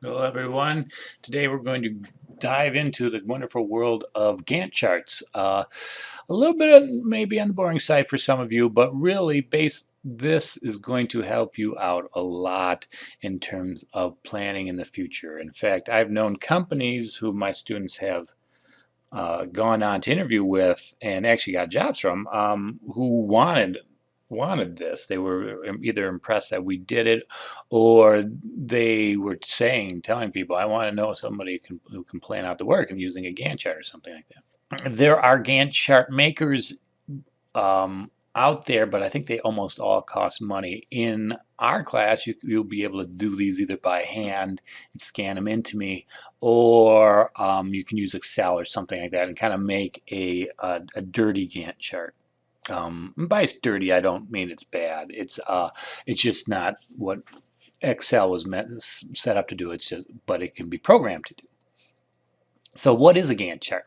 Hello, everyone. Today we're going to dive into the wonderful world of Gantt charts. A little bit of maybe on the boring side for some of you, but really, this is going to help you out a lot in terms of planning in the future. In fact, I've known companies who my students have gone on to interview with and actually got jobs from who wanted this. They were either impressed that we did it, or they were telling people, "I want to know somebody who can plan out the work and using a Gantt chart or something like that." There are Gantt chart makers out there, but I think they almost all cost money. In our class, you'll be able to do these either by hand and scan them into me, or you can use Excel or something like that and kind of make a dirty Gantt chart. By dirty, I don't mean it's bad. It's just not what Excel was set up to do. But it can be programmed to do. So what is a Gantt chart?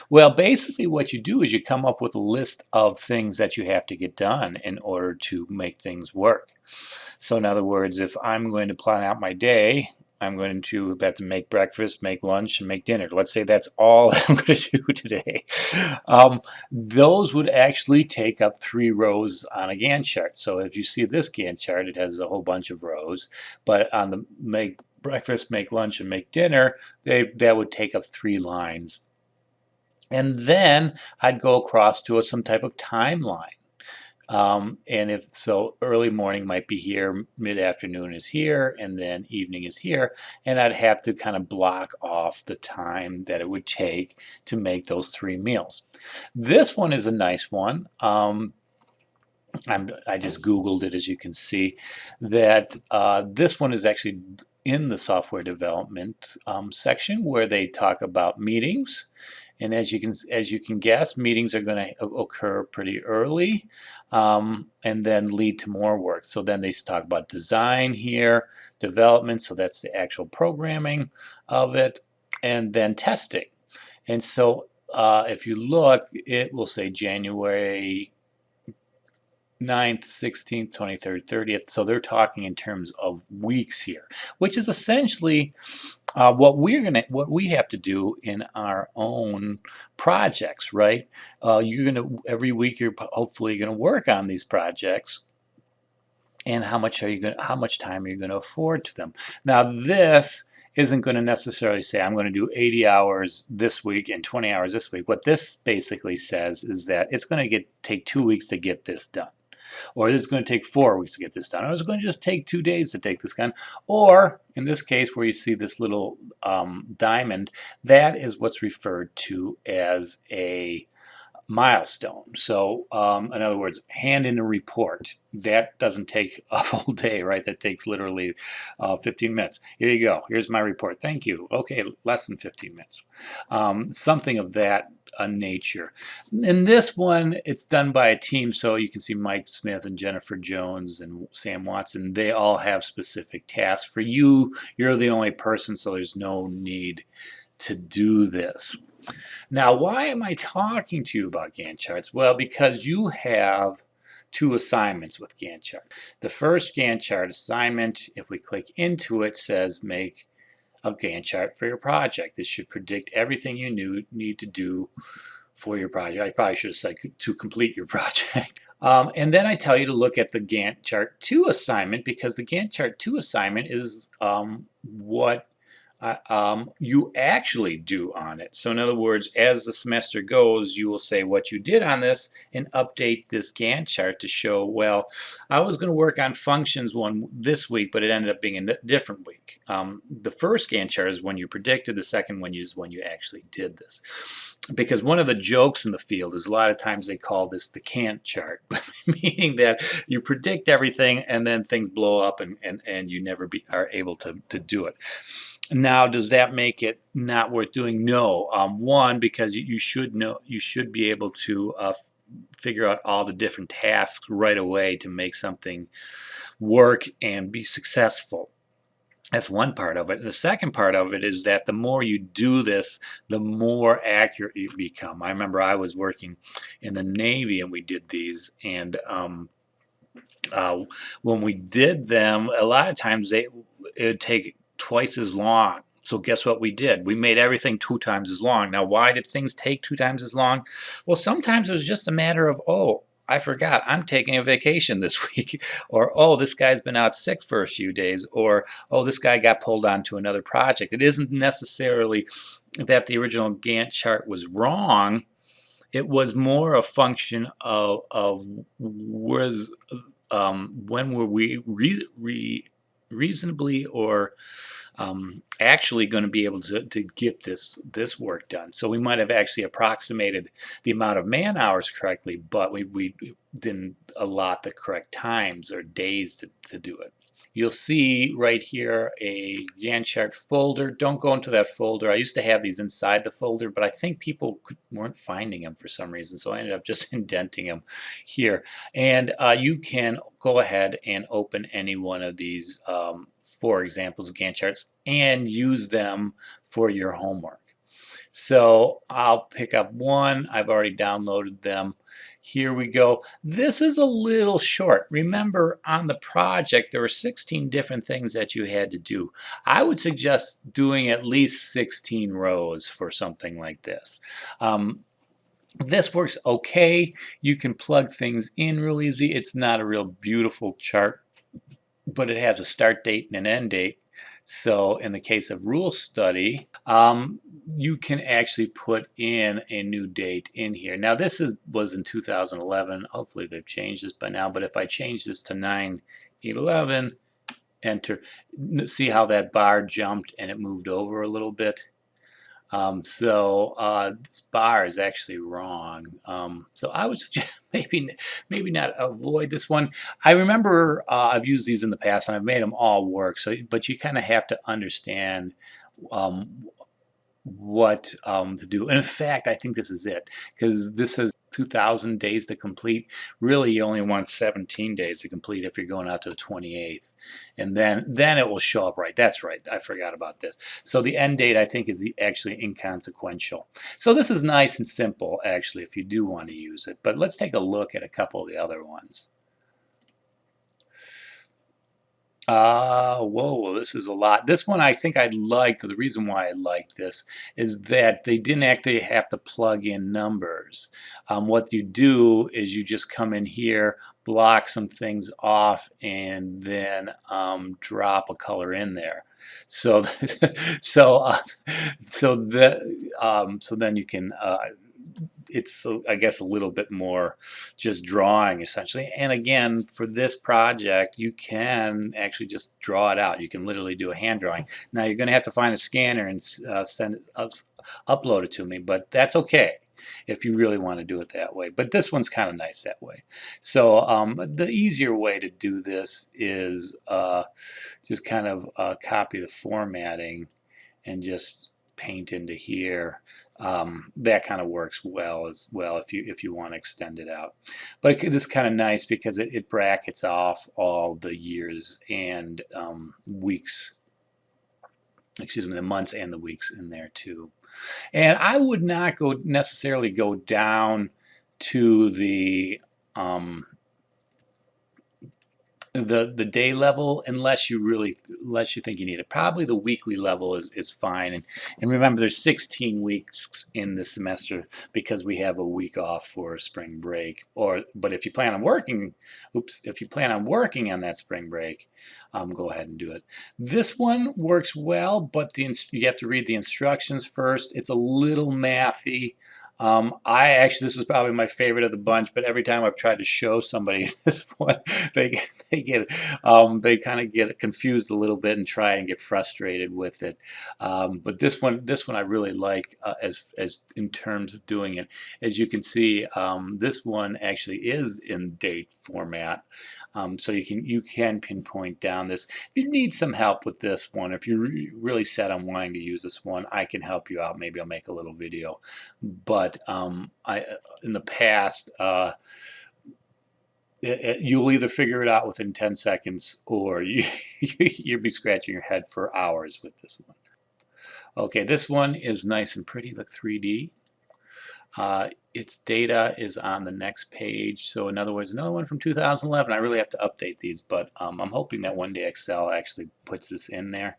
Well, basically what you do is you come up with a list of things that you have to get done in order to make things work. So in other words, if I'm going to plan out my day, I'm going to have to make breakfast, make lunch, and make dinner. Let's say that's all I'm going to do today. Those would actually take up 3 rows on a Gantt chart. So if you see this Gantt chart, it has a whole bunch of rows, but on the make breakfast, make lunch, and make dinner, that would take up 3 lines. And then I'd go across to some type of timeline. And if so, early morning might be here, mid-afternoon is here, and then evening is here. And I'd have to kind of block off the time that it would take to make those 3 meals. This one is a nice one. I just Googled it, as you can see, that this one is actually in the software development section where they talk about meetings. And as you can guess, meetings are going to occur pretty early and then lead to more work. So then they talk about design here, development, so that's the actual programming of it, and then testing. And so if you look, it will say January 9th, 16th, 23rd, 30th. So they're talking in terms of weeks here, which is essentially what we have to do in our own projects, right? Every week you're hopefully gonna work on these projects, and how much time are you gonna afford to them? Now this isn't going to necessarily say I'm going to do 80 hours this week and 20 hours this week. What this basically says is that it's going to take 2 weeks to get this done. Or this is going to take 4 weeks to get this done. Or it's going to just take 2 days to take this done. Or in this case where you see this little diamond, that is what's referred to as a milestone. So in other words, hand in a report. That doesn't take a full day, right? That takes literally 15 minutes. Here you go. Here's my report. Thank you. Okay, less than 15 minutes. Something of that nature. In this one, it's done by a team, so you can see Mike Smith and Jennifer Jones and Sam Watson. They all have specific tasks. For you, you're the only person, so there's no need to do this. Now, why am I talking to you about Gantt charts? Well, because you have 2 assignments with Gantt chart. The first Gantt chart assignment, if we click into it, says make a Gantt chart for your project. This should predict everything you need to do for your project. I probably should have said to complete your project. And then I tell you to look at the Gantt chart 2 assignment, because the Gantt chart 2 assignment is what you actually do on it. So in other words, as the semester goes, you will say what you did on this and update this Gantt chart to show, well, I was going to work on functions this week, but it ended up being a different week. The first Gantt chart is when you predicted, the second one is when you actually did this. Because one of the jokes in the field is a lot of times they call this the Gantt chart, meaning that you predict everything and then things blow up and you never are able to do it. Now, does that make it not worth doing? No. One, because you should be able to figure out all the different tasks right away to make something work and be successful. That's one part of it. And the second part of it is that the more you do this, the more accurate you become. I remember I was working in the Navy and we did these, and when we did them, a lot of times it would take twice as long. So guess what we did? We made everything 2 times as long. Now, why did things take 2 times as long? Well, sometimes it was just a matter of, oh, I forgot, I'm taking a vacation this week. Or, oh, this guy's been out sick for a few days. Or, oh, this guy got pulled onto another project. It isn't necessarily that the original Gantt chart was wrong. It was more a function of was when were we reasonably or actually going to be able to get this work done. So we might have actually approximated the amount of man hours correctly, but we didn't allot the correct times or days to do it. You'll see right here a Gantt chart folder. Don't go into that folder. I used to have these inside the folder, but I think people weren't finding them for some reason, so I ended up just indenting them here. And you can go ahead and open any one of these 4 examples of Gantt charts and use them for your homework. So I'll pick up one. I've already downloaded them. Here we go. This is a little short. Remember, on the project, there were 16 different things that you had to do. I would suggest doing at least 16 rows for something like this. This works okay. You can plug things in real easy. It's not a real beautiful chart, but it has a start date and an end date. So in the case of rule study, you can actually put in a new date in here. Now this was in 2011. Hopefully they've changed this by now, but if I change this to 9/11, enter, see how that bar jumped and it moved over a little bit. This bar is actually wrong. So I would suggest maybe not avoid this one. I remember I've used these in the past and I've made them all work. So, but you kind of have to understand what to do. And in fact, I think this is it, because this has 2,000 days to complete. Really, you only want 17 days to complete if you're going out to the 28th. And then it will show up right. That's right. I forgot about this. So the end date, I think, is actually inconsequential. So this is nice and simple, actually, if you do want to use it. But let's take a look at a couple of the other ones. Whoa, this is a lot. This one I think I liked. The reason why I liked this is that they didn't actually have to plug in numbers. What you do is you just come in here, block some things off, and then drop a color in there. So, so then you can it's, I guess, a little bit more just drawing essentially. And again, for this project, you can actually just draw it out. You can literally do a hand drawing. Now you're going to have to find a scanner and upload it to me, but that's okay if you really want to do it that way. But this one's kind of nice that way. So the easier way to do this is just kind of copy the formatting and just paint into here. That kind of works well as well if you want to extend it out. But this is kind of nice because it brackets off all the years and weeks, excuse me, the months and the weeks in there too. And I would not necessarily go down to the day level unless you think you need it. Probably the weekly level is fine. And remember, there's 16 weeks in the semester because we have a week off for spring break. But if you plan on working, if you plan on working on that spring break, go ahead and do it. This one works well, but you have to read the instructions first. It's a little mathy. This was probably my favorite of the bunch, but every time I've tried to show somebody this one, they kind of get confused a little bit and try and get frustrated with it. But this one I really like as in terms of doing it. As you can see, this one actually is in date format. So you can pinpoint down this. If you need some help with this one, if you're really set on wanting to use this one, I can help you out. Maybe I'll make a little video. But in the past, you'll either figure it out within 10 seconds or you'll be scratching your head for hours with this one. Okay, this one is nice and pretty, look 3D. Its data is on the next page. So in other words, another one from 2011. I really have to update these, but I'm hoping that one day Excel actually puts this in there.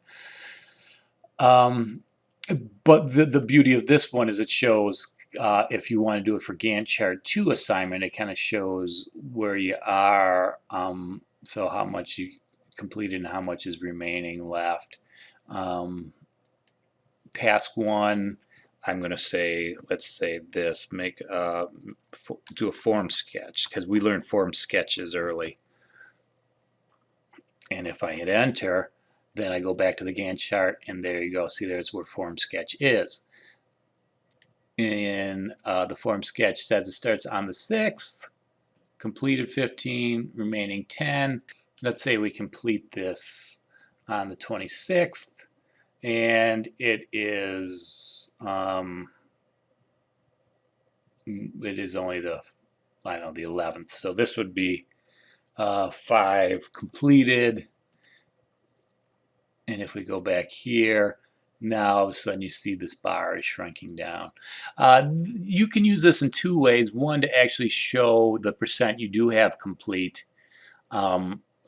But the beauty of this one is it shows if you want to do it for Gantt Chart 2 assignment, it kind of shows where you are, so how much you completed and how much is remaining left. Task 1, I'm going to say, let's say this, do a form sketch, because we learned form sketches early. And if I hit enter, then I go back to the Gantt chart, and there you go. See, there's where form sketch is. And the form sketch says it starts on the 6th, completed 15, remaining 10. Let's say we complete this on the 26th, and it is only the, I don't know, the 11th. So this would be 5 completed. And if we go back here, now all of a sudden you see this bar is shrinking down. You can use this in 2 ways. One, to actually show the percent you do have complete,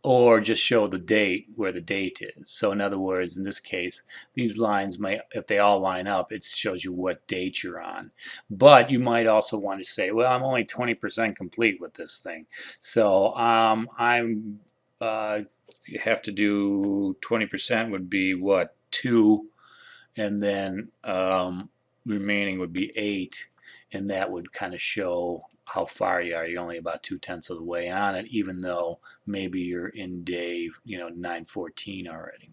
or just show the date, where the date is. So in other words, in this case, these lines might, if they all line up, it shows you what date you're on. But you might also want to say, well, I'm only 20% complete with this thing. So you have to do 20% would be what, 2, and then remaining would be 8, and that would kind of show how far you are. You're only about 2/10 of the way on it, even though maybe you're in day 914 already.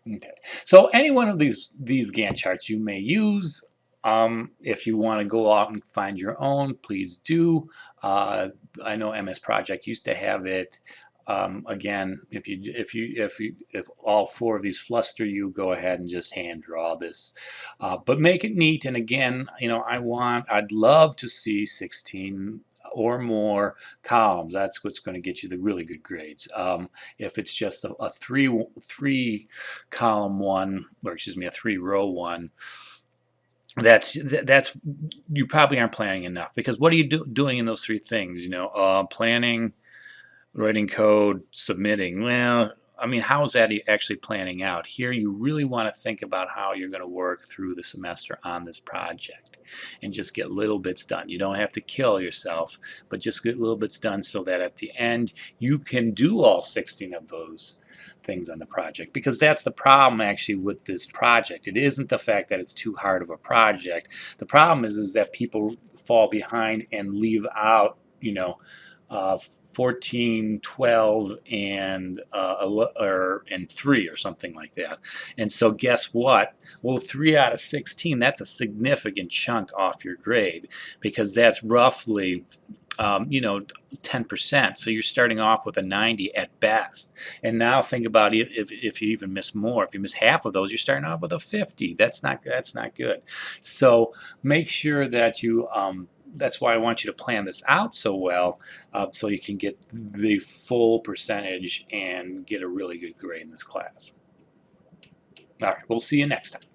Okay, so any one of these Gantt charts you may use. If you want to go out and find your own, please do. I know MS Project used to have it. Again, if all 4 of these fluster you, go ahead and just hand draw this, but make it neat. And again, I'd love to see 16 or more columns. That's what's going to get you the really good grades. If it's just a three column one, or excuse me, a 3 row one, that's you probably aren't planning enough, because what are you doing in those 3 things? Planning, writing code, submitting. Well, I mean, how is that actually planning out? Here, you really want to think about how you're going to work through the semester on this project and just get little bits done. You don't have to kill yourself, but just get little bits done so that at the end you can do all 16 of those things on the project. Because that's the problem actually with this project. It isn't the fact that it's too hard of a project. The problem is that people fall behind and leave out, 14, 12, and 3 or something like that. And so guess what? Well, 3 out of 16, that's a significant chunk off your grade, because that's roughly 10%. So you're starting off with a 90 at best. And now think about it, if you even miss more. If you miss half of those, you're starting off with a 50. That's not good. So make sure that you that's why I want you to plan this out so well, so you can get the full percentage and get a really good grade in this class. All right, we'll see you next time.